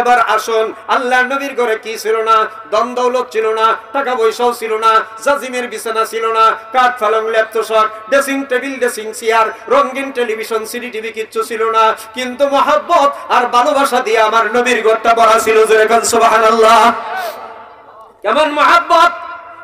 এবার আসুন, আল্লাহর নবীর ঘরে কি ছিল না? ধন দৌলত ছিল না, টাকা পয়সাও ছিল না, জাজিমের বিছানা ছিল না, কাঠ পালং ল্যাপ তোশক, ড্রেসিং টেবিল, ড্রেসিং চেয়ার, রঙিন টেলিভিশন, সিডি টিভি কিচ্ছু ছিল না, কিন্তু মহব্বত আর ভালোবাসা দিয়ে আমার নবীর ঘরটা ভরা ছিল। জোরে বলেন সুবহানাল্লাহ। কেমন মহব্বত!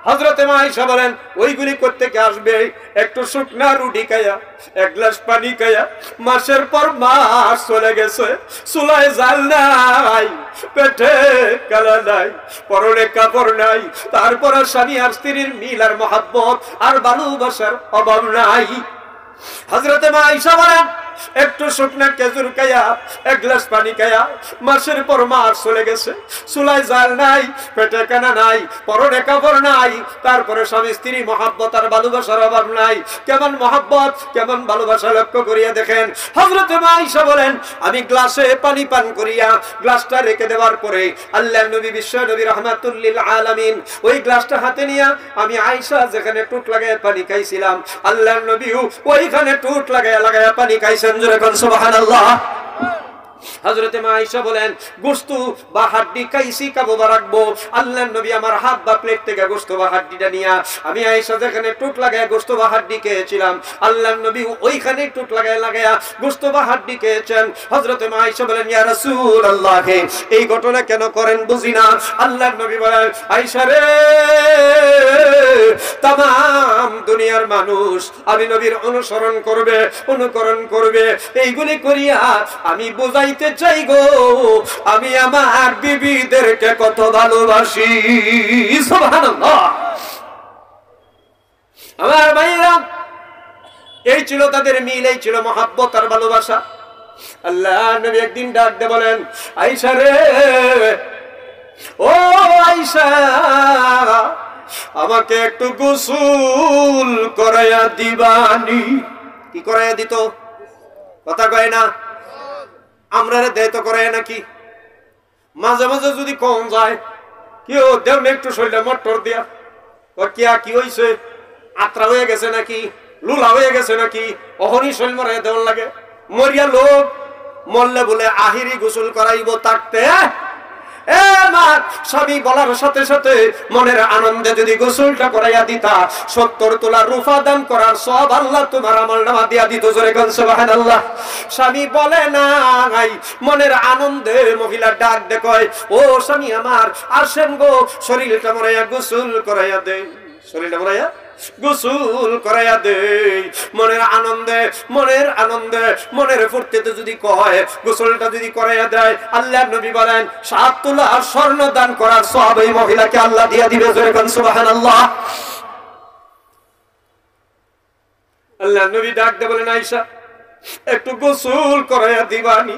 হযরতে মা আয়েশা বলেন, ওইগুলি করতে কে আসবে? একটু শুকনা রুটি খায়া, এক গ্লাস পানি খায়া, মাসের পর মাস চলে গেছে, চুলায় জাল নাই, পেটে কালা নাই, পরনে কাপড় নাই, তারপর স্বামী আর স্ত্রীর মিল আর মহব্বত আর ভালোবাসার অভাব নাই। হযরতে মা আয়েশা বলেন, একটু শুকনা খেজুর খায়া, এক গ্লাস পানি খায়া, মাসের পর মাস চলে গেছে, চুলায় জাল নাই, পেটে কানা নাই, পরনে কাপড় নাই, তারপরে স্বামী স্ত্রী মহব্বত আর ভালোবাসার অভাব নাই। কেমন মহব্বত, কেমন ভালোবাসা লক্ষ্য করিয়া দেখেন। হযরতে মা আয়েশা বলেন, আমি গ্লাসে পানি পান করিয়া গ্লাসটা রেখে দেওয়ার পরে আল্লাহর নবী বিশ্ব নবী রাহমাতুল লিল আলামিন ওই গ্লাসটা হাতে নিয়া আমি আয়েশা যেখানে টুট লাগায় পানি খাইছিলাম, আল্লাহর নবীও ওইখানে টুট লাগায়া লাগায়া পানি খাইছেন। জোরে বলেন সুবহানাল্লাহ। হযরতে মা আয়েশা বলেন, গোশত বা হাড্ডি খাইছি কাবুবা রাখবো, আল্লাহর নবী আমার হাত বা প্লেট থেকে গোশত বা হাড্ডিটা নিয়া আমি আয়েশা যেখানে টুট লাগায় গোশত বা হাড্ডি খেয়েছিলাম, আল্লাহর নবী ওইখানে টুট লাগায় লাগায়া গোশত বা হাড্ডি খেয়েছেন। হযরতে মা আয়েশা বলেন, ইয়া রাসূলুল্লাহ, এই ঘটনা কেন করেন বুঝি না। আল্লাহর নবী বলেন, আয়েশা রে, তাম দুনিয়ার মানুষ আমি নবীর অনুসরণ করবে, অনুকরণ করবে, এইগুলি করিয়া আমি বুঝাইতে চাই গো আমি আমার বিবিদেরকে কত ভালোবাসি। সুবহানাল্লাহ। আমার ভাইরা, এই ছিল তাদের মিল, এই ছিল মহব্বত আর ভালোবাসা। আল্লাহ নবী একদিন ডাক দিয়ে বলেন, আয়েশা রে, ও আয়েশা, আমাকে একটু গোসল করাইয়া দিবানি। কি করাইয়া দিত? কথা কয় না, আমরা দেয় তো করাইয়া নাকি? মাঝে মাঝে যদি কম যায়, কেউ দেও না একটু শরীরে মটর দিয়া, কিয়া কি হয়েছে, আত্রা হয়ে গেছে নাকি, লুলা হয়ে গেছে নাকি, অহনি শরীর মরে দেওয়ার লাগে। মরিয়া লোক মরলে বলে আহিরি গোসল করাইব থাকতে। স্বামী বলার সাথে সাথে মনের আনন্দে যদি গোসলটা করাইয়া দিতা, 70 তোলা রূপা দান করার সব আল্লাহ তোমার আমলনামা দিয়া দিত। জোরে বলেন সুবহানাল্লাহ। স্বামী বলে নাই, মনের আনন্দে মহিলা ডাক দে কয়, ও স্বামী আমার, আসেন গো, শরীরটা মরাইয়া গোসল করাইয়া দেই, শরীরটা মরাইয়া গোসল করাইয়া দেই। মনের আনন্দে, মনের আনন্দে, মনের ফুর্তিতে যদি কয়, গোসলটা যদি করাইয়া দেয়, আল্লাহর নবী বলেন 7 তোলা স্বর্ণ দান করার সওয়াব এই মহিলাকে আল্লাহ দিয়া দিবে। জোরে বলেন সুবহানাল্লাহ। আল্লাহর নবী ডাক দিয়ে বলেন, আয়েশা, একটু গোসল করাইয়া দিবানি?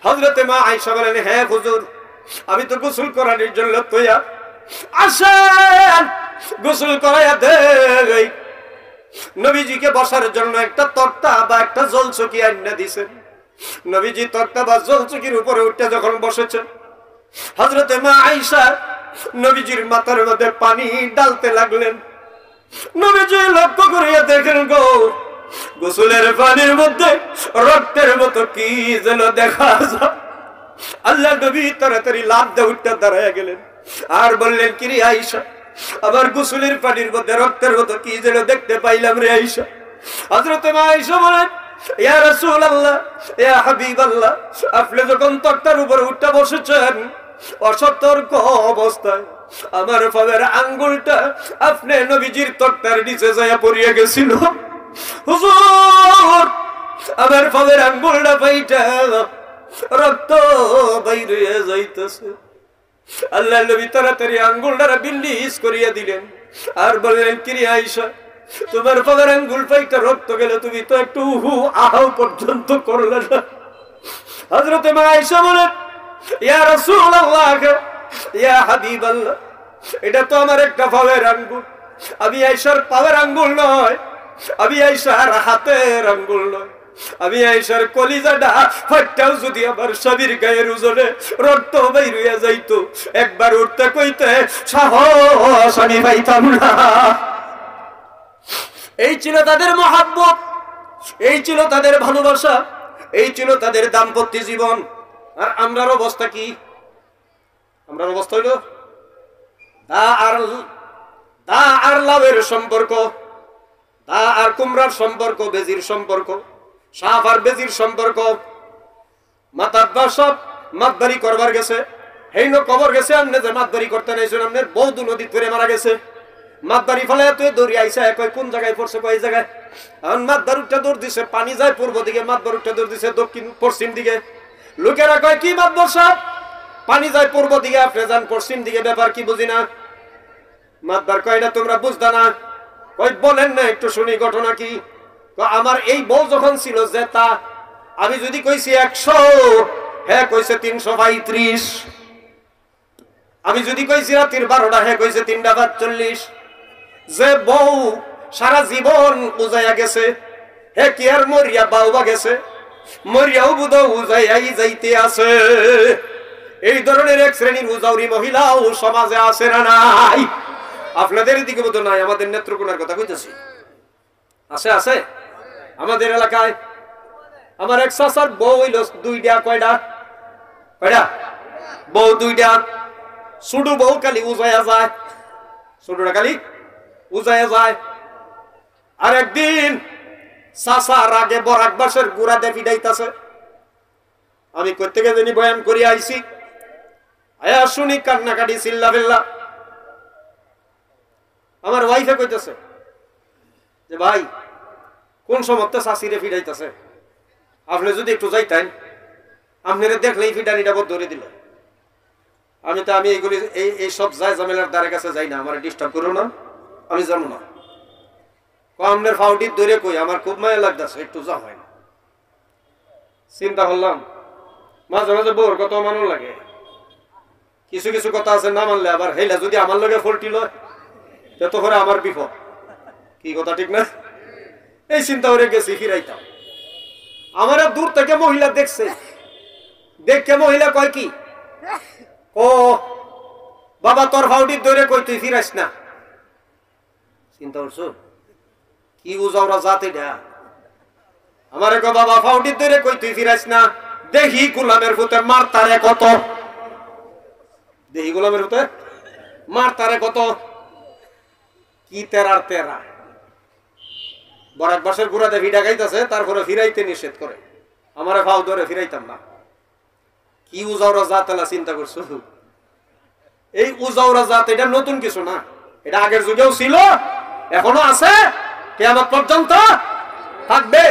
হযরতে মা আয়েশা বলেন, হ্যাঁ হুজুর, আমি তো গোসল করানোর জন্য তৈয়ার। আসেন, গোসল করাইয়া দেই। নবীজিকে বসার জন্য একটা তক্তা বা একটা জলচকি আইনা দিয়েছেন। নবীজি তক্তা বা জলচকির উপরে উঠে যখন বসেছেন, হযরতে মা আয়েশা নবীজির মাথার মধ্যে পানি ঢালতে লাগলেন। নবীজি লক্ষ্য করিয়া দেখেন গো, গোসলের পানির মধ্যে রক্তের মতো কি যেন দেখা যায়। আল্লাহ নবী তাড়াতাড়ি লাফ দিয়ে উঠে দাঁড়াইয়া গেলেন আর বললেন, কি রে আয়েশা, আবার গোসলের পানির মধ্যে রক্তের মতো কি যেন দেখতে পাইলাম রে আয়েশা। হযরতে মা আয়েশা বলেন, ইয়া রাসূলুল্লাহ, ইয়া হাবিবাল্লাহ, আপনি যখন তক্তার উপর উঠে বসেছেন, অসতর্ক অবস্থায় আমার পায়ের আঙ্গুলটা আপনি নবীজির তক্তার নিচে যাইয়া পড়িয়া গেছিল। হুজুর, আমার পায়ের আঙ্গুলটা পাইটা রক্ত বাইর হয়ে যাইতেছে। আল্লাহ নবী তাড়াতাড়ি আঙ্গুলটা বিন্ডিস করিয়া দিলেন আর বললেন, কি রে আয়েশা, তোমার পায়ের আঙ্গুল পাইটা রক্ত গেল, তুমি তো একটু হু আহাও পর্যন্ত করলে না। হযরতে মা আয়েশা বলেন, ইয়া রাসূলুল্লাহ, ইয়া হাবিবাল্লাহ, এটা তো আমার একটা পায়ের আঙ্গুল, আমি আয়েশার পায়ের আঙ্গুল নয়, আমি আয়েশার হাতের আঙ্গুল নয়, আমি আয়েশার কলিজাটা ফাটটাও যদি আমার স্বামীর গায়ের ওজনে রক্ত বাইর হইয়া যাইতো, একবার উঠতে কইতে সাহস আমি পাইতাম না। এই ছিল তাদের মহব্বত, এই ছিল তাদের ভালোবাসা, এই ছিল তাদের দাম্পত্য জীবন। আর আমরার অবস্থা কি? আমরার অবস্থা হইল দা আর লাভের সম্পর্ক, দা আর কুমড়ার সম্পর্ক, বেজির সম্পর্ক, সাপ আর বেজির সম্পর্ক। মাতাব্বা সব মাতবাড়ি করবার গেছে, হেইন কবর গেছে, আমনে যে মাতবাড়ি করতে নাইছেন, আমনের বৌদু নদী ধরে মারা গেছে। মাতবাড়ি ফেলে তুই দৌড়ি আইসা কয় কোন জায়গায় পড়ছে, কয় জায়গায়। এখন মাতবার উঠটা দৌড় দিছে, পানি যায় পূর্ব দিকে, মাতবার উঠটা দৌড় দিছে দক্ষিণ পশ্চিম দিকে। লোকেরা কয় কি মাতবার সব, পানি যায় পূর্ব দিকে, আপনি যান পশ্চিম দিকে, ব্যাপার কি বুঝি না। মাতবার কয় এটা তোমরা বুঝতা না। কয় বলেন না একটু শুনি ঘটনা কি। আমার এই বউ যখন ছিল যে তা, আমি যদি কইছি 100, হ্যাঁ কইছে 335। আমি যদি কইছি রাতের 12টা, হ্যাঁ কইছে 3টা 45। যে বউ সারা জীবন উজাইয়া গেছে, হে কি আর মরিয়া বাউবা গেছে, মরিয়াও বুধ উজাইয়াই যাইতে আছে। এই ধরনের এক শ্রেণীর উজাউরি মহিলাও সমাজে আছে না নাই? আপনাদের দিকে বোধ নাই, আমাদের নেত্রকোনার কথা কইতেছি। আছে আছে আমাদের এলাকায়। আমার এক চাচার বউ হইল 2টা, কয়টা কয়টা বউ 2টা। ছোট বউ খালি উজাইয়া যায়, ছোটটা খালি উজাইয়া যায়। আর একদিন চাচা রাগে বরাক বাসের গুড়া দিয়ে পিটাইতাছে। আমি করতে গেছি বয়ান করি আইছি, আয়া শুনি কান্নাকাটি চিল্লা ফেল্লা। আমার ওয়াইফে কইতেছে যে ভাই কোন সময় চাষিরে ফিরাইতেছে, আপনি যদি একটু যাইতেন, আপনারা দেখলেই ফিডানিটা বোধ ধরে দিল। আমি এইগুলি এই সব যায় জামেলার দ্বারের কাছে যাই না, আমার ডিস্টার্ব করো না, আমি জানো না। আপনার ফাউটির ধরে কই আমার খুব মায়া লাগতেছে, একটু যা হয় না। চিন্তা করলাম মাঝে মাঝে বউর কত মানুষ লাগে, কিছু কিছু কথা আছে না মানলে আবার হেলা যদি আমার লগে ফল্টি লয় তো করে আমার বিপদ। কি কথা ঠিক না? এই চিন্তা করে গেছি ফিরাইতাম। আমার দূর থেকে মহিলা দেখছে, দেখে মহিলা কয় কি, ও বাবা তোর ফাউটির ধরে কই তুই ফিরাইস না। চিন্তা করছো কি উজাওরা জাত এটা? আমার বাবা ফাউটির ধরে কই তুই ফিরাইস না, দেখি গোলামের ফুতে মার তারে কত, দেখি গোলামের ফুতে মার তারে কত। কি তেরার তেরা, বরাক বাসের গুড়াতে ভিড়া গাইতেছে, তারপরে ফিরাইতে নিষেধ করে। আমার ফাউ ধরে ফিরাইতাম না। কি উজাওরা জাত এলা চিন্তা করছো? এই উজাওরা জাত এটা নতুন কিছু না, এটা আগের যুগেও ছিল, এখনো আছে, কিয়ামত পর্যন্ত থাকবে।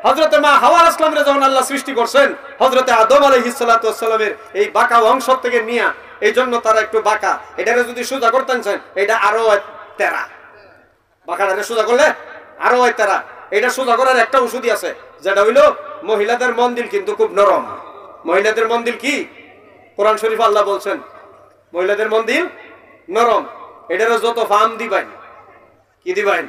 হযরতে মা হাওয়া ইসলামের যখন আল্লাহ সৃষ্টি করছেন, হযরতে আদম আলাইহিস সালাতু ওয়াস সালামের এই বাঁকা অংশ থেকে নিয়া, এই জন্য তারা একটু বাঁকা। এটারে যদি সোজা করতেন চান, এটা আরো তেরা। বাঁকাটারে সোজা করলে আরো তেরা। এটা সোজা করার একটা ওষুধই আছে, যেটা হইলো মহিলাদের মন্দির কিন্তু খুব নরম। মহিলাদের মন্দির কি? কোরআন শরীফ আল্লাহ বলছেন মহিলাদের মন্দির নরম। এটারে যত ফার্ম দিবেন, কি দিবেন?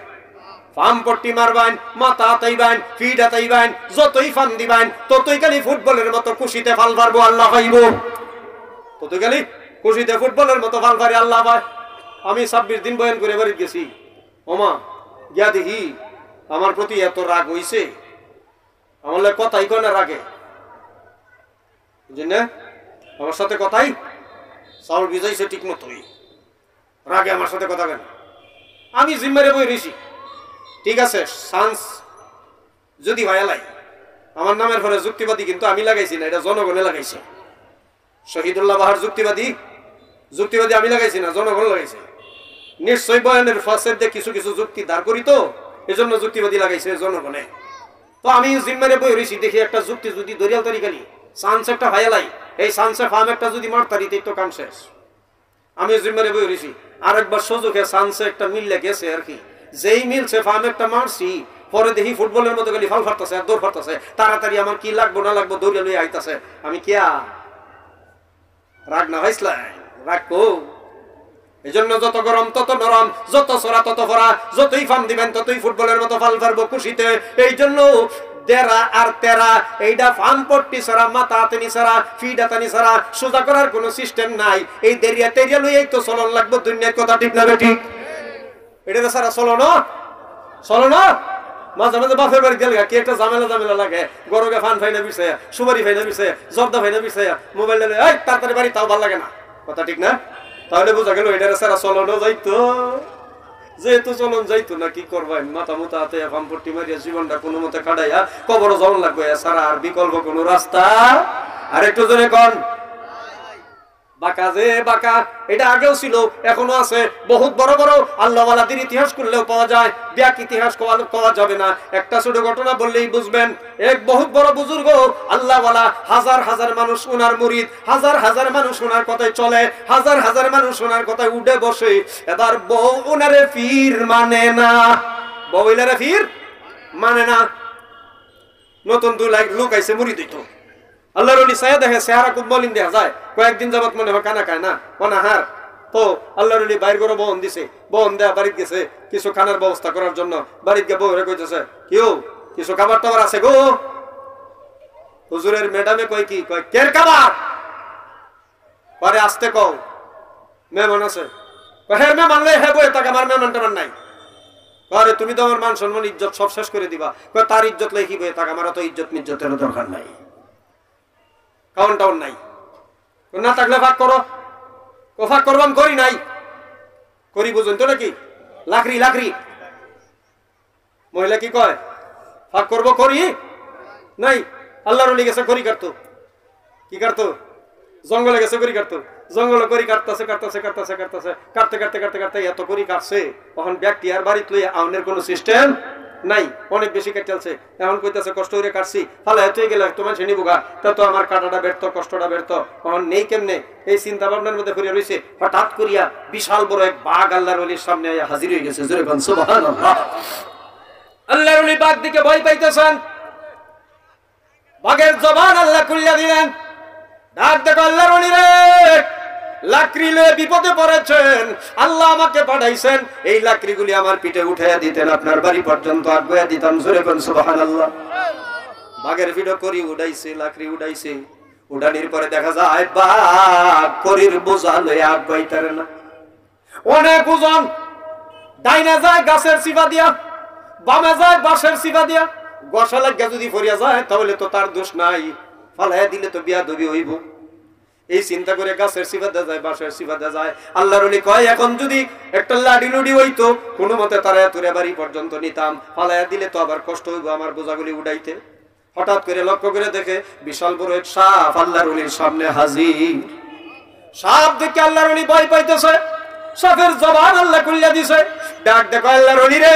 ফার্ম পট্টি মারবেন, মাথা আতাইবেন, ফিড আতাইবেন, যতই ফার্ম দিবেন ততই খালি ফুটবলের মতো খুশিতে ফাল পারবো আল্লাহ পাইব। ততই খালি খুশিতে ফুটবলের মতো ফাল পারি আল্লাহ পায়। আমি 26 দিন বয়ান করে বাড়ি গেছি, ওমা গিয়া দেখি আমার প্রতি এত রাগ হইছে, আমার কথাই কয় না রাগে, বুঝলেন না? আমার সাথে কথাই চাউল ভিজাইছে ঠিক মতোই, রাগে আমার সাথে কথা কেন? আমি জিম্মারে বই রয়েছি, ঠিক আছে সান্স যদি ভাইয়ালাই, আমার নামের পরে যুক্তিবাদী কিন্তু আমি লাগাইছি না, এটা জনগণে লাগাইছে। শহীদুল্লাহ বাহার যুক্তিবাদী আমি লাগাইছি না, জনগণ লাগাইছে। নিশ্চয় বয়ানের ফাঁসের কিছু কিছু যুক্তি দাঁড় করি, তো এজন্য যুক্তিবাদী লাগাইছে জনগণে। তো আমি জিম্মারে বই রয়েছি, দেখি একটা যুক্তি যদি দরিয়াল তরিকালি সান্স একটা ভাইয়ালাই, এই সান্সে ফার্ম একটা যদি মারতারিতে তো কাম শেষ। আমি জিম্মারে বই রয়েছি, আরেকবার সুযোগে সান্সে একটা মিললে গেছে আর কি, যেই মিলছে ফার্ম একটা মারছি, পরে দেখি ফুটবলের মতো গেলি ফাল ফারতেছে, দৌড় ফারতেছে, তাড়াতাড়ি আমার কি লাগবো না লাগবো দৌড়ে লইয়া আইতাছে। আমি কিয়া রাগ না হইসলাই, রাগ কো। এই জন্য যত গরম তত নরম, যত সরা তত ভরা, যতই ফার্ম দিবেন ততই ফুটবলের মতো ফাল ফারবো খুশিতে। এই জন্য দেরা আর তেরা, এইটা ফার্ম পট্টি ছাড়া, মাথা হাতেনি ছাড়া, ফিড হাতানি ছাড়া সোজা করার কোনো সিস্টেম নাই। এই দেরিয়া তেরিয়া লইয়াই তো চলন লাগবো দুনিয়ার কথা, ঠিক না ঠিক? এটা ছাড়া চলো না, চলো না। মাঝে মাঝে বাপের বাড়ি গেলে কি একটা ঝামেলা লাগে, গরুকে ফান ফাইনা বিষয়, সুপারি ফাইনা বিষয়, জর্দা ফাইনা বিষয়, মোবাইল এই তাড়াতাড়ি বাড়ি, তাও ভালো লাগে না। কথা ঠিক না? তাহলে বোঝা গেল এটার সারা চলনও যাইতো, যেহেতু চলন যাইতো না, কি করবেন, মাথা মুতা হাতে পাম্পটি মারিয়া জীবনটা কোনো মতে কাটাইয়া কবর যাওয়ান লাগবে, সারা আর বিকল্প কোনো রাস্তা। আর একটু জোরে কন, বাঁকা যে বাঁকা, এটা আগেও ছিল, এখনো আছে। বহুত বড় বড় আল্লাহওয়ালাদের ইতিহাস করলেও পাওয়া যায়, ব্যাক ইতিহাস পাওয়া যাবে না। একটা ছোট ঘটনা বললেই বুঝবেন। এক বহুত বড় বুজুর্গ আল্লাহওয়ালা, হাজার হাজার মানুষ ওনার মুরিদ, হাজার হাজার মানুষ ওনার কথায় চলে, হাজার হাজার মানুষ ওনার কথায় উঠে বসে। এবার বউ ওনারে ফির মানে না, বউ ওনারে ফির মানে না। নতুন 2 লাখ লোক আইছে মুরিদ হইতো, আল্লাহর ওলি সায়া দেখে চেহারা খুব মলিন দেখা যায়, কয়েকদিন যাবত মনে হয় কানা খায় না, অনাহার। তো আল্লাহর ওলি বাইর করে বহন দিছে, বহন দেয়া বাড়িতে গেছে কিছু খানার ব্যবস্থা করার জন্য। বাড়িতে গিয়ে বউরে কইতেছে, কেউ কিছু খাবার টাবার আছে গো? হুজুরের ম্যাডামে কয় কি, কয় কের খাবার? পরে আসতে কও মেহমান আছে। হ্যাঁ মেহমান লে, হ্যাঁ বই তাকে, আমার মেহমান টেমান নাই। আরে তুমি তো আমার মান সম্মান ইজ্জত সব শেষ করে দিবা। তার ইজ্জত লেখি বই তাকে, আমার তো ইজ্জত মিজ্জতের দরকার নাই, কাউন টাউন নাই। না থাকলে ভাগ করো, ভাগ করবাম, করি নাই, করি বুঝুন তো নাকি? লাকড়ি লাকড়ি মহিলা কি কয়, ভাগ করবো, করি নাই। আল্লাহর ওলি গেছে করি কাটতো, কি কাটতো? জঙ্গলে গেছে করি কাটতো, জঙ্গলে করি কাটতেছে কাটতেছে কাটতেছে কাটতেছে, কাটতে কাটতে কাটতে কাটতে এত করি কাটছে, তখন ব্যক্তি আর বাড়িতে লইয়া আউনের কোনো সিস্টেম নাই, অনেক বেশি কেটেছে। এখন কইতেছে কষ্ট করে কাটছি, ফালে এত গেলে তোমার সে নিবুগা, তা তো আমার কাটাটা ব্যর্থ, কষ্টটা ব্যর্থ। তখন নেই কেমনে, এই চিন্তা ভাবনার মধ্যে পড়ে রয়েছে। হঠাৎ করিয়া বিশাল বড় এক বাঘ আল্লাহর ওলির সামনে হাজির হয়ে গেছে। জোরে বলেন সুবহানাল্লাহ। আল্লাহর ওলি বাঘ দিকে ভয় পাইতেছেন, বাঘের জবান আল্লাহ খুলে দিলেন। ডাক দেখো, আল্লাহর ওলি রে, লাকড়ি লয়ে বিপদে পড়েছেন, আল্লাহ আমাকে পাঠাইছেন, এই লাকড়িগুলি আমার পিঠে উঠাইয়া দিতেন, আপনার বাড়ি পর্যন্ত আগুয়া দিতাম। জোরে বলেন সুবহানাল্লাহ। বাঘের ভিড় করি উড়াইছে, লাকড়ি উড়াইছে, উড়ানির পরে দেখা যায় বাঘ করির বোঝা লয়ে আগুয়াইতারে না, অনেক ওজন। ডাইনে যায় গাছের চিপা দিয়া, বামে যায় বাঁশের চিপা দিয়া, গসা লাগিয়া যদি ফরিয়া যায় তাহলে তো তার দোষ নাই, ফালাইয়া দিলে তো বিয়া দবি হইব। এই চিন্তা করে গাছের সিফাতে যায়, বাঁশের সিফাতে যায়। আল্লাহর ওলি কয়, এখন যদি একটা লাডি লুডি হইতো, কোনো মতে তারা তুরে বাড়ি পর্যন্ত নিতাম, ফালাইয়া দিলে তো আবার কষ্ট হইব আমার বোঝাগুলি উঠাইতে। হঠাৎ করে লক্ষ্য করে দেখে বিশাল বড় এক সাপ আল্লাহর ওলির সামনে হাজির। সাপ দেখে আল্লাহর ওলি ভয় পাইতেছে, সাপের জবান আল্লাহ খুলে দিছে। ডাক দেখো, আল্লাহর ওলি রে,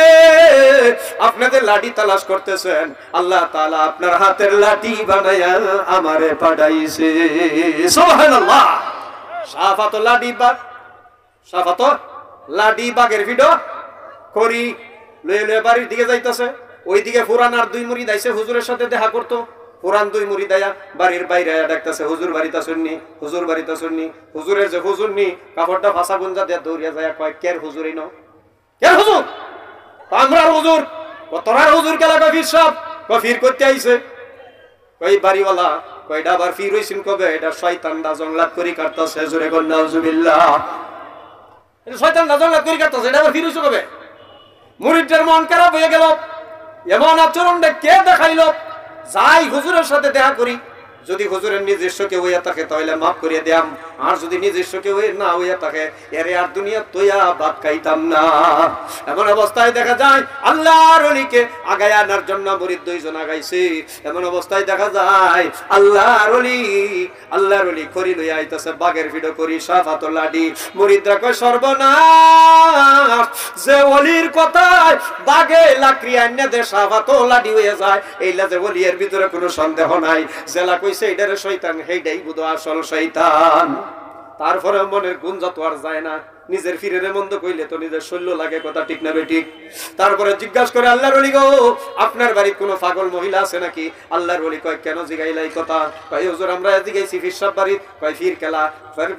আপনাদের লাঠি তালাশ করতেছেন, আল্লাহ তাআলা আপনার হাতের লাঠি বানায়া আমারে পাঠাইছে। সুবহানাল্লাহ। সাফাত লাঠি বাগ, সাফাত লাঠি বাগের ভিডিও করি লয়ে লয়ে বাড়ির দিকে যাইতেছে। ওইদিকে ফুরান আর 2 মুরিদ আইছে, হুজুরের সাথে দেখা করতো। পুরান 2 মুরিদ আয়া বাড়ির বাইরে ডাকতেছে, হুজুর বাড়িতে শুননি, হুজুর বাড়িতে শুননি। হুজুরের যে হুজুর নি, কাপড়টা ভাষা গুঞ্জা দিয়ে দৌড়িয়া যায়, কয় কের হুজুর এই ন, কের হুজুর? আমরার হুজুর। তোরার হুজুর কেলা? কয় ফির সাহেব। কয় ফির করতে আইছে। কই বাড়িওয়ালা। কয় এটা আবার ফির হইছেন কবে? এটা শয়তানটা জংলাত করি কাটতাছে। জোরে কর নাউজুবিল্লাহ। এটা শয়তানটা জংলাত করি কাটতাছে, এটা আবার ফির হইছে কবে? মুরিদদের মন খারাপ হয়ে গেল, এমন আচরণটা কে দেখাইলো? যাই হুজুরের সাথে দেখা করি, যদি হুজুরের নিজস্ব কেউ হইয়া থাকে তাহলে মাফ করিয়া দিয়াম, আর যদি নিজস্ব কেউ না হইয়া থাকে এরে আর দুনিয়া তৈয়া ভাত খাইতাম না। এমন অবস্থায় দেখা যায় আল্লাহর ওলিকে আগায় আনার জন্য মুরিদ 2 জন আগাইছে। এমন অবস্থায় দেখা যায় আল্লাহর ওলি করি লইয়া আইতাছে, বাগের ভিডিও করি সাফাতুল লাডি। মুরিদরা কয় সর্বনাশ, যে ওলির কথায় বাগে লাকড়ি আইনা দে সাফাতুল লাডি হয়ে যায়, এইলা যে ওলির ভিতরে কোনো সন্দেহ নাই। জেলা কইছে এইটারে শয়তান, হেইটাই বুধ আসল শয়তান। তারপরে মনের গুঞ্জা তো আর যায় না, নিজের ফিরের মন্দ কইলে তো নিজের শৈল্য লাগে, কথা ঠিক না বেঠিক? তারপরে জিজ্ঞাসা করে, আল্লাহর ওলি গো, আপনার বাড়ির কোনো পাগল মহিলা আছে নাকি? আল্লাহর ওলি কয়, কেন জিগাইলাই কথা? কয় হুজুর আমরা জিগাইছি ফির সাহেব বাড়ির। কয় ফির কেলা?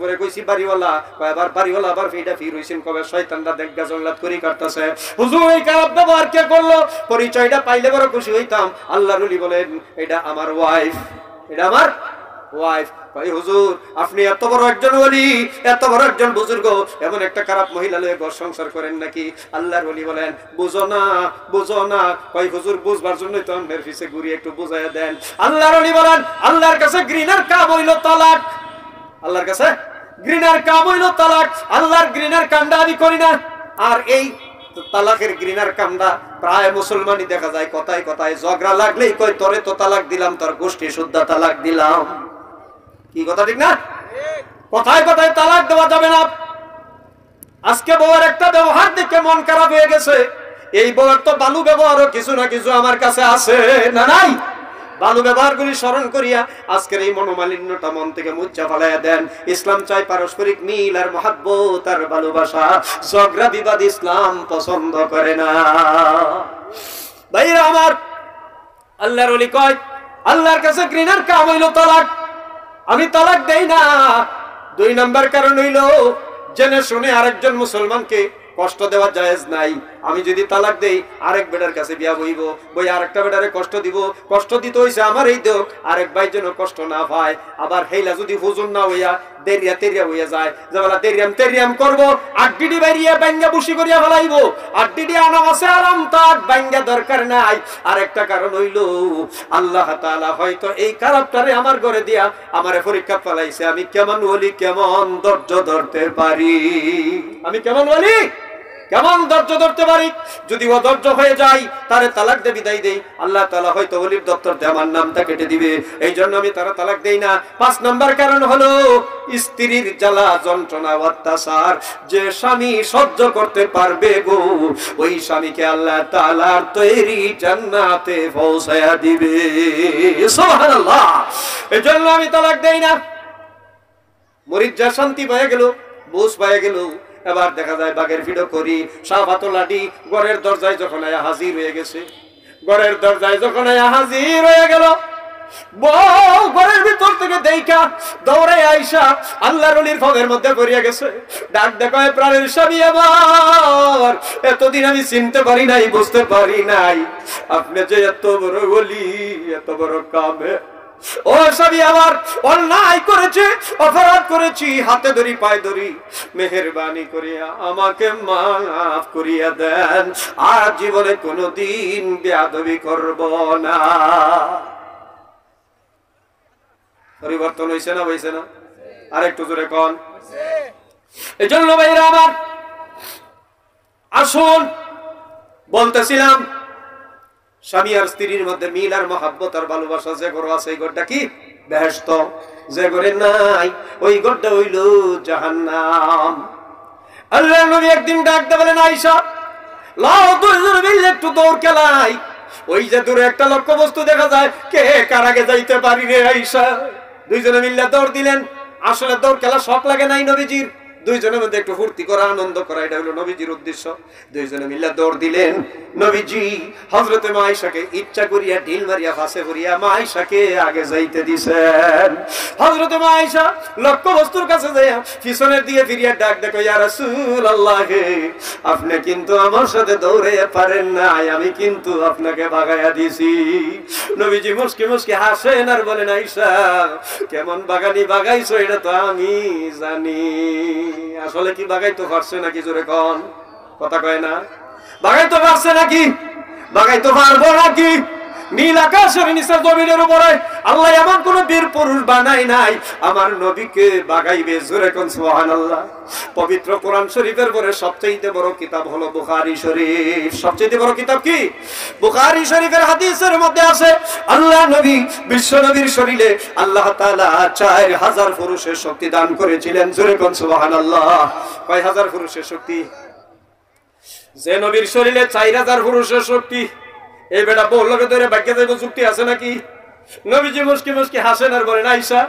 পরে কইছি বাড়িওয়ালা। কয় আবার বাড়িওয়ালা আবার ফিরটা ফির হইছেন কবে? শয়তানটা দেখগা জংলাত করি কাটতাছে। হুজুর এই খারাপ ব্যবহার কে করলো? পরিচয়টা পাইলে বড় খুশি হইতাম। আল্লাহর ওলি বলেন, এটা আমার ওয়াইফ, এটা আমার ওয়াইফ। কয় হুজুর আপনি এত বড় একজন ওলি, এত বড় একজন বুজুর্গ, এমন একটা খারাপ মহিলা লয়ে ঘর সংসার করেন নাকি? আল্লাহর ওলি বলেন বুঝো না, বুঝো না। কয় হুজুর বুঝবার জন্যই তো আমাদের পিছে ঘুরি, একটু বুঝাইয়া দেন। আল্লাহর ওলি বলেন আল্লাহর কাছে ঘৃণার কাম হইল তালাক। আল্লাহর কাছে ঘৃণার কাম হইল তালাক। আল্লাহর ঘৃণার কামটা আমি করি না। আর এই তালাকের ঘৃণার কামটা প্রায় মুসলমানই দেখা যায়, কথায় কথায় ঝগড়া লাগলেই কয় তোরে তো তালাক দিলাম, তোর গোষ্ঠী শুদ্ধা তালাক দিলাম। কি কথা ঠিক না? কথায় কথায় তালাক দেওয়া যাবে না। আজকে বউয়ের একটা ব্যবহার দেখে মন খারাপ হয়ে গেছে। এই বউয়ের তো বালু ব্যবহারও কিছু না কিছু আমার কাছে আছে, না নাই? ভালো ব্যবহারগুলি স্মরণ করিয়া আজকের এই মনোমালিন্যটা মন থেকে মুচ্ছা ফেলাইয়া দেন। ইসলাম চাই পারস্পরিক মিল আর মহাব্বত আর ভালোবাসা। ঝগড়া বিবাদ ইসলাম পছন্দ করে না। ভাইরা আমার, আল্লাহর ওলি কয় আল্লাহর কাছে ঘৃণার কাম হইল তালাক। আমি তালাক দেই না। 2 নাম্বার কারণ হইল জেনে শুনে আরেকজন মুসলমানকে কষ্ট দেওয়া জায়েজ নাই। আমি যদি তালাক দেই আরেক বেটার কাছে বিয়া বইব, বই আরেকটা বেটারে কষ্ট দিব, কষ্ট দিতে হইছে আমার এই দেখ, আরেক ভাই যেন কষ্ট না পায়। আবার হেইলা যদি হুজুর না হইয়া দেরিয়া তেরিয়া হইয়া যায়, যেবেলা দেরিয়াম তেরিয়াম করবো, আড্ডিডি বাইরিয়া ব্যাঙ্গা বুসি করিয়া ফেলাইব। আড্ডিডি আনাম আছে আরাম, তার ব্যাঙ্গা দরকার নাই। আরেকটা কারণ হইল আল্লাহ তাআলা হয়তো এই খারাপটারে আমার ঘরে দিয়া আমারে পরীক্ষা ফেলাইছে, আমি কেমন ওলি, কেমন ধৈর্য ধরতে পারি। আমি কেমন ওলি, কেমন ধৈর্য ধরতে পারি। যদি অধৈর্য হয়ে যাই তারে তালাক দিয়ে বিদায় দেই, আল্লাহ তাআলা হয়তো ওলির দপ্তর দিয়ে আমার নামটা কেটে দিবে। এই জন্য আমি তারা তালাক দেই না। 5 নাম্বার কারণ হলো স্ত্রীর জ্বালা যন্ত্রণা অত্যাচার যে স্বামী সহ্য করতে পারবে গো, ওই স্বামীকে আল্লাহ তাআলার তৈরি জান্নাতে পৌঁছায়া দিবে। সুবহানাল্লাহ। এই জন্য আমি তালাক দেই না। মরিদ যা শান্তি পেয়ে গেল, বুঝ পেয়ে গেল, এবার দেখা যায় বাগের ভিডিও করি। শাহবাতলাডি ঘরের দরজায় যখন আয়া হাজির হয়ে গেছে, ঘরের দরজায় যখন আয়া হাজির হয়ে গেল, বউ ঘরের ভিতর থেকে দেইখা দৌড়ে আইসা আল্লাহর ওলির ফগের মধ্যে পড়িয়া গেছে। ডাক দেখায় প্রাণের স্বামী আমার, এতদিন আমি চিনতে পারি নাই, বুঝতে পারি নাই আপনি যে এত বড় ওলি, এত বড় কামে। ও স্বামী আমার, অন্যায় করেছে, অপরাধ করেছি, হাতে ধরি পায়ে ধরি, মেহেরবানি করিয়া আমাকে মাফ করিয়া দেন, আর জীবনে কোনোদিন বেয়াদবি করব না। পরিবর্তন হইছে না, হইছে না? আরেকটু জোরে কোন। এই জন্য ভাইরা আমার, আসুন বলতেছিলাম স্বামী আর স্ত্রীর মধ্যে মিল আর মহাব্বত আর ভালোবাসা যে ঘর আছে, এই ঘরটা কি বেহেশত। যে ঘরে নাই ওই ঘরটা হইল জাহান্নাম। আল্লাহর নবী একদিন ডাকতে বলেন আয়েশা, লাও দুইজন মিলে একটু দৌড় খেলাই। ওই যে দূরে একটা লক্ষ্য বস্তু দেখা যায়, কে কার আগে যাইতে পারি রে আয়েশা। দুইজনে মিলে দৌড় দিলেন। আসলে দৌড় খেলা শখ লাগে নাই নবীজির, দুইজনের মধ্যে একটু ফুর্তি করা, আনন্দ করা, এটা হলো নবীজির উদ্দেশ্য। দুইজনে মিলে দৌড় দিলেন। নবীজি হযরতে মা আয়েশাকে ইচ্ছা করিয়া ঢিল মারিয়া ফাঁসে করিয়া মা আয়েশাকে আগে যাইতে দিছেন। হযরতে মা আয়েশা লক্ষ্য বস্তুর কাছে যাইয়া পিছনের দিয়ে ফিরিয়া ডাক দেখো, ইয়া রাসূলুল্লাহ, আপনি কিন্তু আমার সাথে দৌড়ে পারেন না, আমি কিন্তু আপনাকে ভাগাইয়া দিছি। নবীজি মুস্কি মুস্কি হাসেন আর বলেন, আয়েশা কেমন বাগানি বাগাইছো এটা তো আমি জানি। আসলে কি বাগাইতে পারছে নাকি? জোরে কোন। কথা কয় না। বাগাইতে পারছে নাকি? বাগাইতে পারবো নাকি? নীল আকাশের নিচে জমিনের উপরে আল্লাহ এমন কোন বীর পুরুষ বানাই নাই আমার নবীকে বাগাইবে। জোরে কোন সুবহানাল্লাহ। পবিত্র কোরআন শরীফের পরে সবচেয়ে বড় কিতাব হলো বুখারী শরীফ। সবচেয়ে বড় কিতাব কি? বুখারী শরীফের হাদিসের মধ্যে আছে আল্লাহ নবী বিশ্ব নবীর শরীরে আল্লাহ তাআলা 4000 পুরুষের শক্তি দান করেছিলেন। জোরে কোন সুবহানাল্লাহ। কয় হাজার পুরুষের শক্তি? যে নবীর শরীরে 4000 পুরুষের শক্তি, এই বেটা বহু লোকে ধরে বাক্যে যাইব, যুক্তি আছে নাকি? নবীজি মুস্কি মুস্কি হাসেন আর বলেন, আয়েশা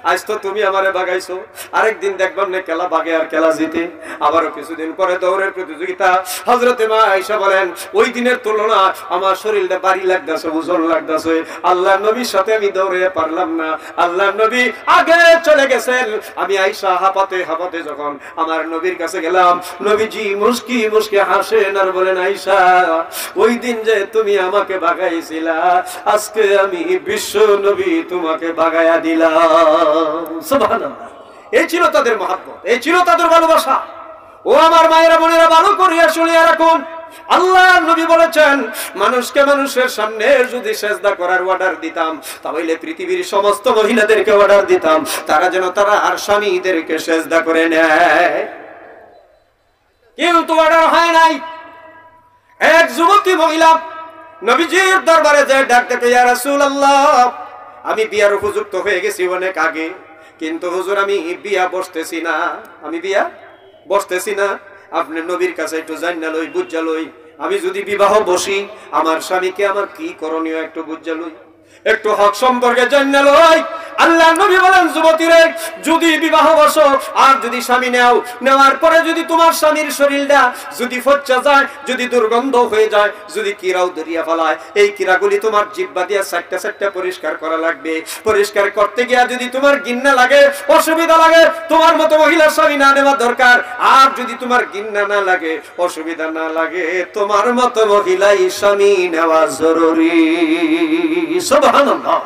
আজ তো তুমি আমারে বাগাইছো, আরেকদিন দেখবাম না খেলা বাগে আর খেলা জিতে। আবারও কিছুদিন পরে দৌড়ের প্রতিযোগিতা। হযরতে মা আয়েশা বলেন, ওই দিনের তুলনা আমার শরীরটা ভারী লাগতেছে, ওজন লাগতেছে, আল্লাহর নবীর সাথে আমি দৌড়ে পারলাম না। আল্লাহর নবী আগে চলে গেছেন। আমি আয়েশা হাঁপাতে হাঁপাতে যখন আমার নবীর কাছে গেলাম, নবীজি মুস্কি মুস্কি হাসেন আর বলেন, আয়েশা ওই দিন যে তুমি আমাকে বাগাইছিলা, আজকে আমি বিশ্ব বিশ্ব নবী তোমাকে বাগায়া দিলাম। সুবহানাল্লাহ। এই ছিল তাদের মহব্বত, এই ছিল তাদের ভালোবাসা। ও আমার মায়েরা বোনেরা, ভালো করিয়া শুনিয়া রাখুন, আল্লাহ নবী বলেছেন, মানুষকে মানুষের সামনে যদি সেজদা করার অর্ডার দিতাম, তাহলে পৃথিবীর সমস্ত মহিলাদেরকে অর্ডার দিতাম তারা যেন তারা আর স্বামীদেরকে সেজদা করে নেয়। কিন্তু অর্ডার হয় নাই। এক যুবতী মহিলা নবীজির দরবারে যায়, ডাক দেখে, ইয়া রাসূলুল্লাহ, আমি বিয়ার উপযুক্ত হয়ে গেছি অনেক আগে, কিন্তু হুজুর আমি বিয়া বসতেছি না, আমি বিয়া বসতেছি না, আপনি নবীর কাছে একটু জানিয়া লই, বুঝা লই, আমি যদি বিবাহ বসি আমার স্বামীকে আমার কি করণীয় একটু বুঝা লই, একটু হক সম্পর্কে জানিয়া লই। আল্লাহ নবী বলেন, যুবতীরে, যদি বিবাহ বসো আর যদি স্বামী নেও, নেওয়ার পরে যদি তোমার স্বামীর শরীরটা যদি ফচ্চা যায়, যদি দুর্গন্ধ হয়ে যায়, যদি কিরাও দরিয়া ফেলায়, এই কিরাগুলি তোমার জিহ্বা দিয়া চারটা চারটা পরিষ্কার করা লাগবে। পরিষ্কার করতে গিয়া যদি তোমার গিন্না লাগে, অসুবিধা লাগে, তোমার মতো মহিলার স্বামী না নেওয়া দরকার। আর যদি তোমার গিন্না না লাগে, অসুবিধা না লাগে, তোমার মতো মহিলাই স্বামী নেওয়া জরুরি। সুবহানাল্লাহ।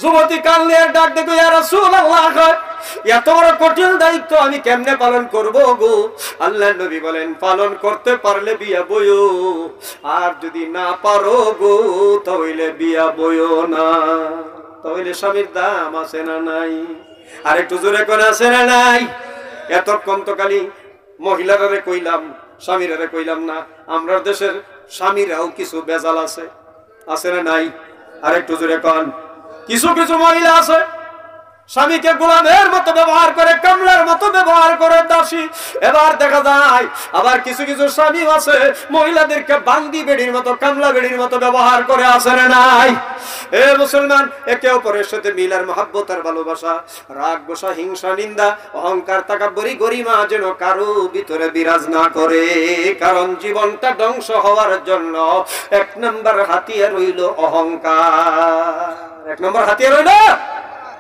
যুবতী কান্নে ডাক দেখো, ইয়া রাসূলুল্লাহ, এত বড় কঠিন দায়িত্ব আমি কেমনে পালন করব গো? আল্লাহ নবী বলেন, পালন করতে পারলে বিয়া বইও, আর যদি না পারো গো তাহলে বিয়া বইও না। তাহলে স্বামীর দাম আছে না নাই? আর একটু জোরে কোন আছে না নাই? এতক্ষণ তো খালি মহিলারে কইলাম, স্বামীরে কইলাম না। আমরা দেশের স্বামীরাও কিছু বেজাল আছে, আছে না নাই? আর একটু জোরে কোন। কিছু কিছু মহিলা আছে স্বামীকে গোলামের মতো ব্যবহার করে, কামলার মতো ব্যবহার করে, দাসী। এবার দেখা যায় আবার কিছু কিছু স্বামী আছে মহিলাদেরকে বান্দি বেড়ির মতো, কামলা বেড়ির মতো ব্যবহার করে, আছে না নাই? এ মুসলমান, একে অপরের সাথে মিলার মহব্বত আর ভালোবাসা, রাগ গোসা, হিংসা, নিন্দা, অহংকার, তাকাব্বুরি, গরিমা যেন কারো ভিতরে বিরাজ না করে। কারণ জীবনটা ধ্বংস হওয়ার জন্য এক নম্বর হাতিয়ার হইল অহংকার। এক নম্বর হাতিয়ার হইল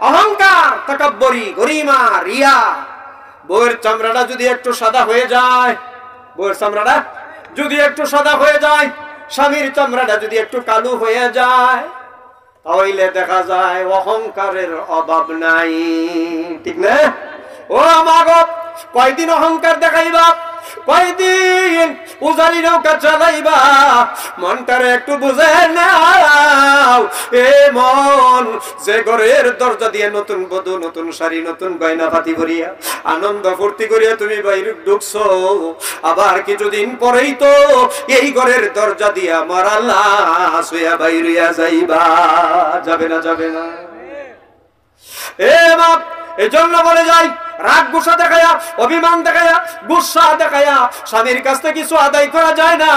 অহংকার, তাকাব্বুরি, গরিমা, রিয়া। বউয়ের চামড়াটা যদি একটু সাদা হয়ে যায়, বউয়ের চামড়াটা যদি একটু সাদা হয়ে যায়, স্বামীর চামড়াটা যদি একটু কালো হয়ে যায়, তাহলে দেখা যায় অহংকারের অভাব নাই। ঠিক না? ও আমার কয়দিন অহংকার দেখাইবা, কয়দিন উজারি নৌকা চালাইবা, মনটারে একটু বুঝে নাও। এ মন, যে ঘরের দরজা দিয়ে নতুন বধূ, নতুন শাড়ি, নতুন গয়না পাতি করিয়া আনন্দ ফুর্তি করিয়া তুমি বাইরে ঢুকছো, আবার কিছুদিন পরেই তো এই ঘরের দরজা দিয়া মারা লাশ হইয়া বাইরিয়া যাইবা। যাবে না? যাবে না? এ বাপ, এজন্য বলে যাই, রাগ গুসা দেখায়া, অভিমান দেখায়া, গুসা দেখায়া স্বামীর কাছ থেকে কিছু আদায় করা যায় না।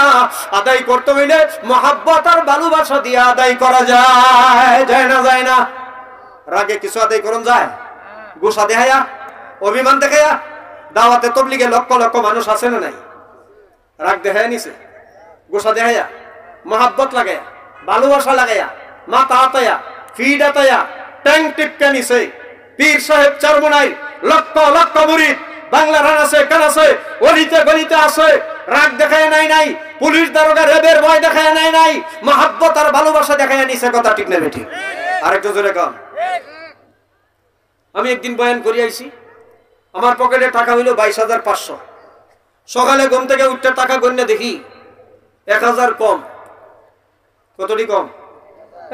আদায় করতে হইলে মহাব্বত আর ভালোবাসা দিয়ে আদায় করা যায়। যায় না? যায় না? রাগে কিছু আদায় করুন যায়? গুসা দেখায়া, অভিমান দেখায়া? দাওয়াতে তবলিগে লক্ষ লক্ষ মানুষ আছে না নাই? রাগ দেখায়া নিছে, গুসা দেখায়া, মহাব্বত লাগায়া, ভালোবাসা লাগায়া, মাথা হাতায়া, ফিড হাতায়া, ট্যাং টিপকা নিছে। পীর সাহেব চরমনাই লক্ষ লক্ষ মুরিদ বাংলার আছে, কান আছে, অলিতে গলিতে আছে। রাগ দেখায় নাই, পুলিশ দারোগা রেবের ভয় দেখায় নাই, মহাব্বত আর ভালোবাসা দেখায় নিছে। কথা ঠিক না বেঠিক? আরেকটু জোরে কম। আমি একদিন বয়ান করি আইছি, আমার পকেটে টাকা হইল 22,500। সকালে ঘুম থেকে উঠতে টাকা গণ্য দেখি 1,000 কম। কতটি কম?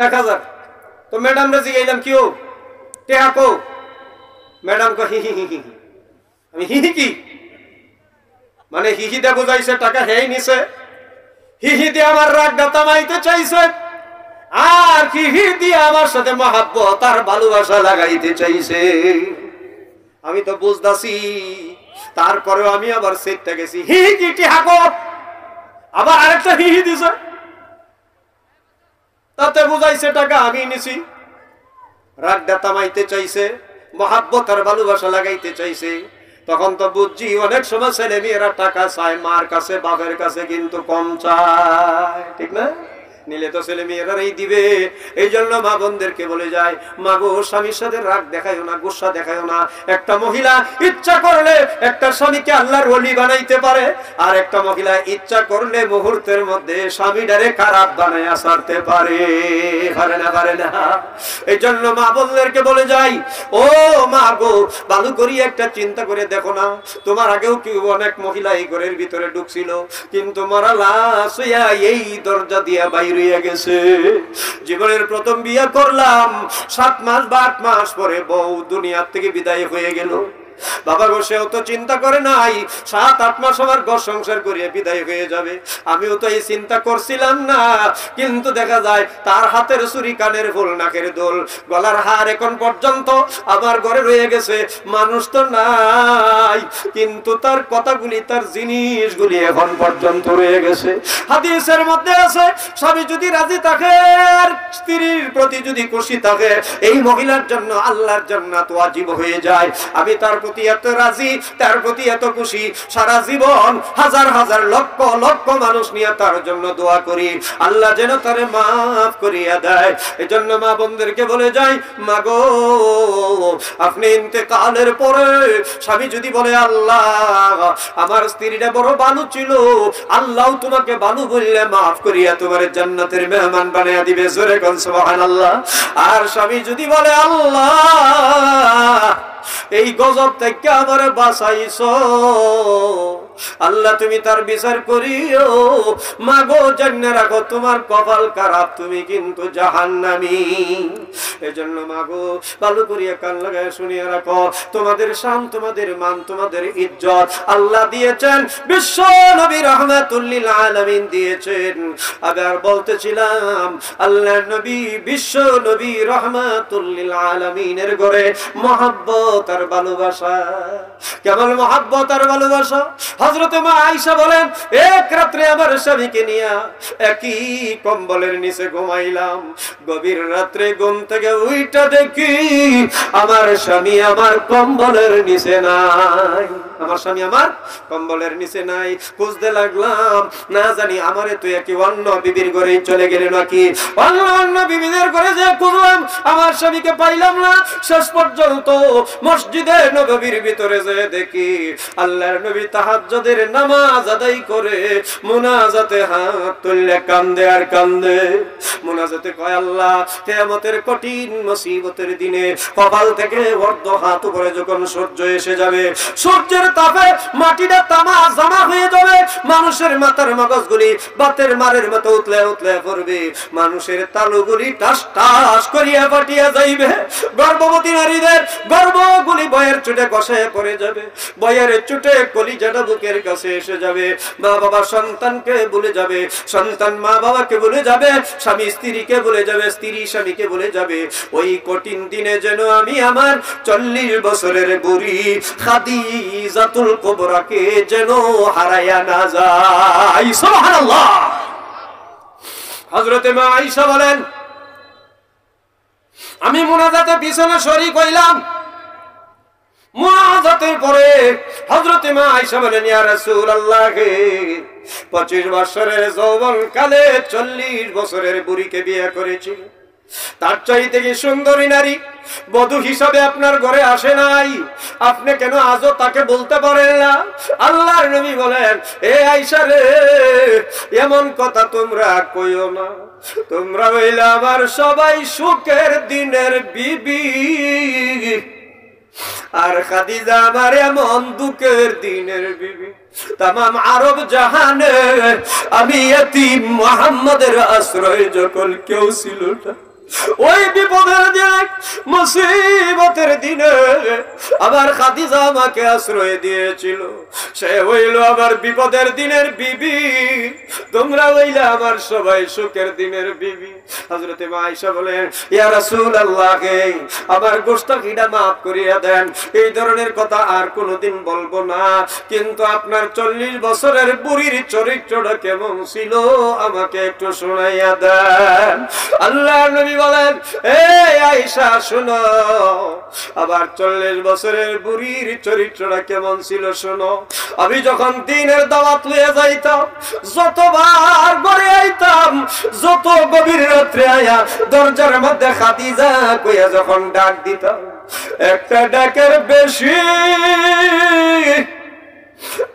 1,000। তো ম্যাডাম রে জিগাইলাম, কি ও টেহা কো? ম্যাডাম কো হি হি হি হি। আমি হি হি কি মানে? হিহি দে বুঝাইছে টাকা হেই নিছে, হিহি দিয়ে আমার রাগটা থামাইতে চাইছে, আর হিহি দিয়ে আমার সাথে মহাব্বত আর ভালোবাসা লাগাইতে চাইছে। আমি তো বুঝতাছি, তারপরেও আমি আবার সেটটা গেছি, হিহি কি টেহা কো? আবার আরেকটা হিহি দিছে, তাতে বুঝাইছে টাকা আমি নিছি। রাগটা থামাইতে চাইছে, মহাব্বত আর ভালোবাসা লাগাইতে চাইছে। তখন তো বুঝছি অনেক সময় ছেলে মেয়েরা টাকা চায় মার কাছে, বাপের কাছে, কিন্তু কম চায়। ঠিক না? নিলে তো ছেলে মেয়েরাই দিবে। এই জন্য মা বোনদেরকে বলে যায়, মা গো স্বামীর সাথে রাগ দেখায়ও না, গুসা দেখায়ও না। একটা মহিলা ইচ্ছা করলে একটা স্বামীকে আল্লাহর ওলি বানাইতে পারে, আর একটা মহিলা ইচ্ছা করলে মুহূর্তের মধ্যে স্বামীটারে খারাপ বানাইয়া ছাড়তে পারে। পারে না? পারে না? এই জন্য মা বোনদেরকে বলে যাই, ও মা গো, ভালো করি একটা চিন্তা করে দেখো না, তোমার আগেও কি অনেক মহিলা এই ঘরের ভিতরে ঢুকছিল, কিন্তু মারা লাশ হইয়া এই দরজা দিয়া বাইর হইয়া গেছে। জীবনের প্রথম বিয়ে করলাম, 7 মাস বা 8 মাস পরে বউ দুনিয়ার থেকে বিদায় হয়ে গেল। বাবা গো, সেও তো চিন্তা করে নাই 7-8 মাস আমার ঘর সংসার করিয়ে বিদায় হয়ে যাবে। আমিও তো এই চিন্তা করছিলাম না, কিন্তু দেখা যায় তার হাতের চুরি, কানের ফুল, নাকের দোল, গলার হার এখন পর্যন্ত আমার ঘরে রয়ে গেছে। মানুষ তো নাই, কিন্তু তার কথাগুলি, তার জিনিসগুলি এখন পর্যন্ত রয়ে গেছে। হাদিসের মধ্যে আছে, স্বামী যদি রাজি থাকে, স্ত্রীর প্রতি যদি খুশি থাকে, এই মহিলার জন্য আল্লাহর জান্নাত ওয়াজিব হয়ে যায়। আমি তার প্রতি এত রাজি, তার প্রতি এত খুশি, সারা জীবন হাজার হাজার লক্ষ লক্ষ মানুষ নিয়ে তার জন্য দোয়া করি, আল্লাহ যেন তারে মাফ করিয়া দেয়। এজন্য মা বোনদেরকে বলে যাই, মা গো, আপনি ইন্তেকালের পরে স্বামী যদি বলে, আল্লাহ আমার স্ত্রীটা বড় বালু ছিল, আল্লাহ তোমাকে বালু বললে মাফ করিয়া তোমার জান্নাতের মেহমান বানিয়ে দিবে। জোরে কোন সুবহানাল্লাহ। আর স্বামী যদি বলে, আল্লাহ এই গজব থেকে আমারে বাঁচাইছো, আল্লাহ তুমি তার বিচার করিও, মাগো জেনে রাখো তোমার কপাল খারাপ, তুমি কিন্তু জাহান্নামী। এজন্য মাগো ভালো করিয়া কান লাগায় শুনিয়ে রাখো, তোমাদের শান, তোমাদের মান, তোমাদের ইজ্জত আল্লাহ দিয়েছেন, বিশ্ব নবী রাহমাতুল লিল আলামিন দিয়েছেন। আবার বলতেছিলাম, আল্লাহ নবী, বিশ্ব নবী রাহমাতুল লিল আলামিনের ঘরে মহব্বত আর ভালোবাসা, কেবল মহব্বত আর ভালোবাসা। হযরত মা আয়েশা বলেন, এক রাত্রে আমার স্বামীকে নিয়ে একই কম্বলের নিচে ঘুমাইলাম। গভীর রাত্রে ঘুম থেকে উইটা দেখি আমার স্বামী আমার কম্বলের নিচে নাই। আমার স্বামী আমার কম্বলের নিচে নাই। খুঁজতে লাগলাম, না জানি আমারে তুই কি অন্য বিবির ঘরে চলে গেলে নাকি। অন্য বিবিদের ঘরে যে খুঁজলাম, আমার স্বামীকে পাইলাম না। শেষ পর্যন্ত মসজিদে নববীর ভিতরে যে দেখি আল্লাহর নবী তাহাজ্জুদের নামাজ আদায় করে মুনাজাতে হাত তুললে কান্দে আর কান্দে। মুনাজাতে কয়, আল্লাহ কিয়ামতের কঠিন মুসিবতের দিনে কপাল থেকে অর্ধ হাত উপরে যখন সূর্য এসে যাবে, সূর্যের তাপে মাটিটা তামা জামা হয়ে যাবে, মানুষের মাথার মগজগুলি বাতের মারের মতো উতলে উতলে পড়বে, মানুষের তালুগুলি টাস টাস করিয়া ফাটিয়া যাইবে, গর্ভবতী নারীদের গর্ভগুলি বয়ের চুটে কষায় পড়ে যাবে, বয়ের চুটে কলিজাটা বুকের কাছে এসে যাবে, মা বাবা সন্তানকে ভুলে যাবে, সন্তান মা বাবাকে ভুলে যাবে, স্বামী স্ত্রীকে ভুলে যাবে, স্ত্রী স্বামীকে ভুলে যাবে। ওই কঠিন দিনে যেন আমি আমার 40 বছরের বুড়ি খাদিজাতুল কুবরাকে যেন হারায়া না যাই। সুবহানাল্লাহ। হযরত মা আয়েশা বলেন, আমি মুনাজাতে পিছনে শরীক হইলাম। মুনাজাতের পরে হযরত মা আয়েশা বলেন, ইয়া রাসূলুল্লাহ, 25 বছরের যৌবন কালে 40 বছরের বুড়িকে বিয়ে করেছিল, তার চাইতে কি সুন্দরী নারী বধূ হিসাবে আপনার ঘরে আসে নাই? আপনি কেন আজও তাকে বলতে পারেন না? আল্লাহর নবী বলেন, এ আয়েশা রে, এমন কথা তোমরা কইও না, তোমরা হইলে আমার সবাই সুখের দিনের বিবি, আর খাদিজা আমার এমন দুঃখের দিনের বিবি। তামাম আরব জাহানে আমি এতিম মুহাম্মাদের আশ্রয় যখন কেউ ছিল না, ওই বিপদের দিনে, মুসিবতের দিনে আমার খাদিজা আমাকে আশ্রয় দিয়েছিল, সে হইল আমার বিপদের দিনের বিবি, তোমরা হইলে আমার সবাই সুখের দিনের বিবি। হযরত মা আয়েশা বলেন, ইয়া রাসূলুল্লাহ, আমার গোশতকিটা maaf করিয়া দেন, এই ধরনের কথা আর কোনোদিন বলবো না, কিন্তু আপনার 40 বছরের বুড়ির চরিত্রটা কেমন ছিল আমাকে একটু শোনাইয়া দেন। আল্লাহর নবী বলেন, এ আয়েশা শোনো, আবার 40 বছরের বুড়ির চরিত্রটা কেমন ছিল শোনো। আমি যখন দিনের দাওয়াত লইয়া যাইতাম, যতবার ঘরে আইতাম, যত গভীর রাত্রে আয়া দরজার মধ্যে খাদিজা কইয়া যখন ডাক দিতাম, একটা ডাকের বেশি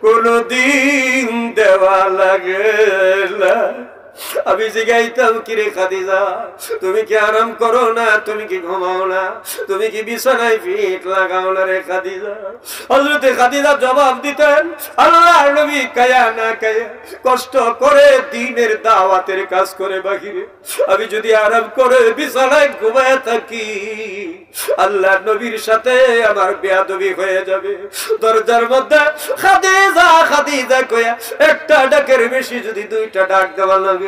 কোনদিন দেওয়া লাগে না। আমি জিগাইতাম, কিরে খাদিজা, তুমি কি আরাম করো না? তুমি কি ঘুমাও না? তুমি কি বিছানায় ফিট লাগাও না রে খাদিজা? হযরতে খাদিজা জবাব দিতেন, আল্লাহর নবী কায়া না কায়া কষ্ট করে দ্বীনের দাওয়াতের কাজ করে বাহিরে আমি যদি আরাম করে বিছানায় ঘুমায় থাকি, আল্লাহর নবীর সাথে আমার বেয়াদবি হয়ে যাবে। দরজার মধ্যে খাদিজা খাদিজা কইয়া একটা ডাকের বেশি যদি 2টা ডাক দেওয়া লাগে,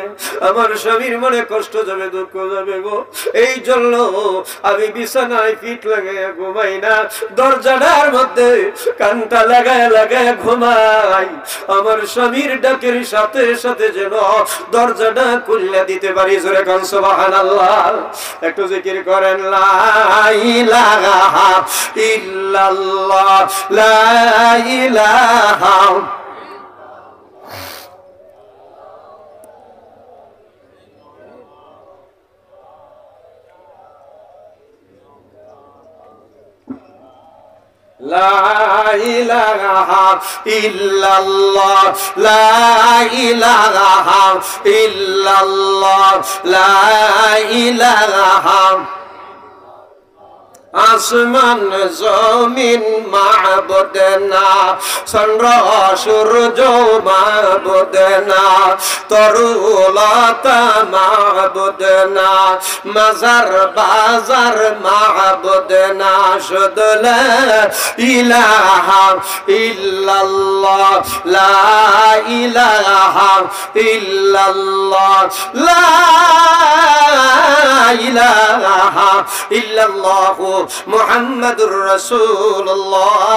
আমার স্বামীর মনে কষ্ট যাবে, দুঃখ যাবে গো। এই জন্য আমি বিছানায় ফিট লাগাইয়া ঘুমাই না, দরজাটার মধ্যে কানটা লাগায় লাগায় ঘুমাই, আমার স্বামীর ডাকের সাথে সাথে যেন দরজাটা খুলে দিতে পারি। জোরে কান সুবহানাল্লাহ। একটু জিকির করেন, লা ইলাহা ইল্লাল্লাহ, লা ইলাহা لا إله إلا الله لا إله إلا الله لا إله আসমান জমিন মাবুদ না, চন্দ্র সূর্য মাবুদ না, তরুলতা মাবুদ না, মাজার বাজার মাবুদ না, শুধু লা ইলাহা ইল্লাল্লাহ লা ইলাহা ইল্লাল্লাহ লা ইলাহা ইল্লাল্লাহ মুহাম্মাদুর রাসূলুল্লাহ।